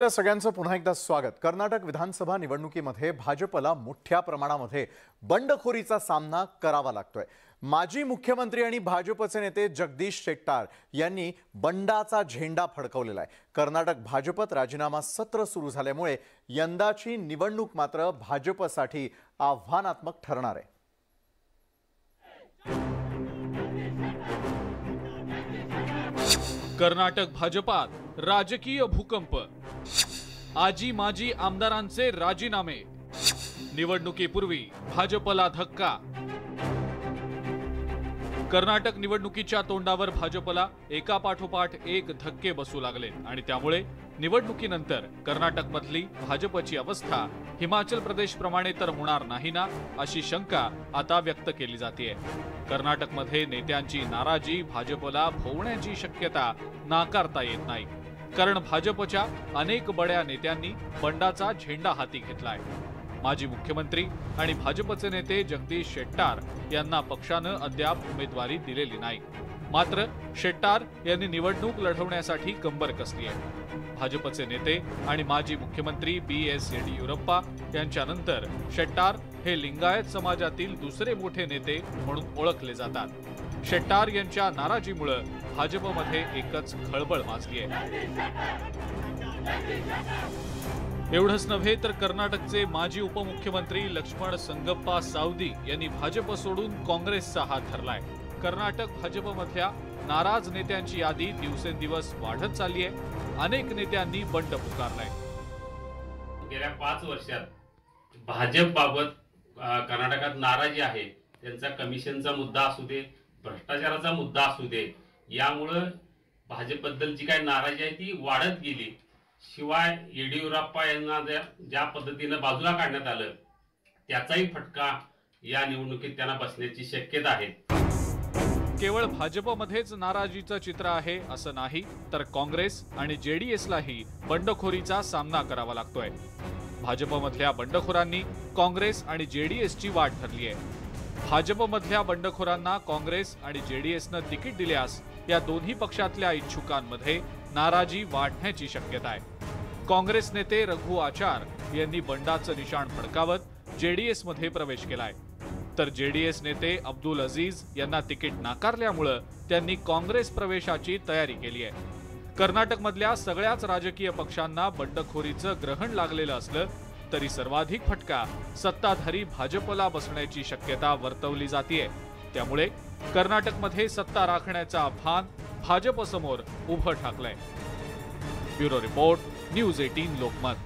त्या सगळ्यांचं पुन्हा एकदा स्वागत। कर्नाटक विधानसभा निवडणुकीमध्ये भाजपला मोठ्या प्रमाणामध्ये बंडखोरीचा सामना करावा लागतोय। माजी मुख्यमंत्री आणि भाजपचे नेते जगदीश शेट्टार यांनी बंडाचा झेंडा फडकवलेला आहे। कर्नाटक भाजपत राजीनामा सत्र सुरू झाल्यामुळे यंदाची निवडणूक मात्र भाजपसाठी आव्हानात्मक ठरणार आहे। कर्नाटक भाजपात राजकीय भूकंप, आजी माजी आमदारांचे राजीनामे, निवडणुकीपूर्वी भाजपला धक्का। कर्नाटक निवडणुकीच्या तोंडावर भाजपला एकापाठोपाठ एक धक्के बसू लागले आणि त्यामुळे निवडणुकीनंतर कर्नाटकमधली भाजपची अवस्था हिमाचल प्रदेश प्रमाणे तर होणार नाही ना, अशी शंका आता व्यक्त केली जाते। कर्नाटकमध्ये नेत्यांची नाराजी भाजपला भोवण्याची शक्यता नाकारता येत नाही, कारण भाजपच्या अनेक बड्या नेत्यांनी बंडाचा झेंडा हाती घेतलाय। माजी मुख्यमंत्री आणि भाजपचे नेते जगदीश शेट्टार यांना पक्षानं अद्याप उमेदवारी दिलेली नाही। मात्र शेट्टार यांनी निवडणूक लढवण्यासाठी कंबर कसली आहे। भाजपचे नेते आणि माजी मुख्यमंत्री BS येडियुरप्पा यांच्यानंतर शेट्टार हे लिंगायत समाजातील दुसरे मोठे नेते म्हणून ओळखले जातात। शेट्टार यांच्या नाराजीमुळे भाजपमध्ये एकच खळबळ माजली आहे। एवढंच नव्हे तर कर्नाटकचे माजी उपमुख्यमंत्री लक्ष्मण संगप्पा सावदी यांनी भाजप सोडून काँग्रेसचा हात धरलाय। कर्नाटक भाजपमधल्या नाराज नेत्यांची यादी दिवसेंदिवस वाढत चालली आहे। अनेक नेत्यांनी बंड पुकारलाय। गेल्या 5 वर्षात भाजपबाबत कर्नाटकात नाराजी आहे। त्यांचा कमिशनचा मुद्दा असू दे, भ्रष्टाचाराचा मुद्दा असू दे, यामुळे भाजपबद्दलची काय नाराजी आहे ती वाढत गेली। शिवाय येडियुरप्पा यांना ज्या पद्धतीने बाजूला काढण्यात आलं त्याचाही फटका या निवडणुकीत त्यांना बसण्याची शक्यता आहे। केवळ भाजपमध्येच नाराजीचं चित्र आहे असं नाही, तर काँग्रेस आणि JDSलाही बंडखोरीचा सामना करावा लागतोय। भाजपमधल्या बंडखोरांनी काँग्रेस आणि JDSची वाट धरली आहे। भाजपमधल्या बंडखोरांना काँग्रेस आणि JDSनं तिकीट दिल्यास या दोन्ही पक्षातल्या इच्छुकांमध्ये नाराजी वाढण्याची शक्यता आहे। काँग्रेस नेते रघु आचार यांनी बंडाचं निशाण फडकावत JDS मध्ये प्रवेश केलाय, तर JDS नेते अब्दुल अजीज यांना तिकीट नाकारल्यामुळे त्यांनी काँग्रेस प्रवेशाची तयारी केली आहे। कर्नाटकमधल्या सगळ्याच राजकीय पक्षांना बंडखोरीचं ग्रहण लागलेलं असलं तरी सर्वाधिक फटका सत्ताधारी भाजपला बसण्याची शक्यता वर्तवली जाते। त्यामुळे कर्नाटकमध्ये सत्ता राखण्याचं आव्हान भाजपसमोर उभं ठाकलंय। Bureau report, news 18 Lokmat.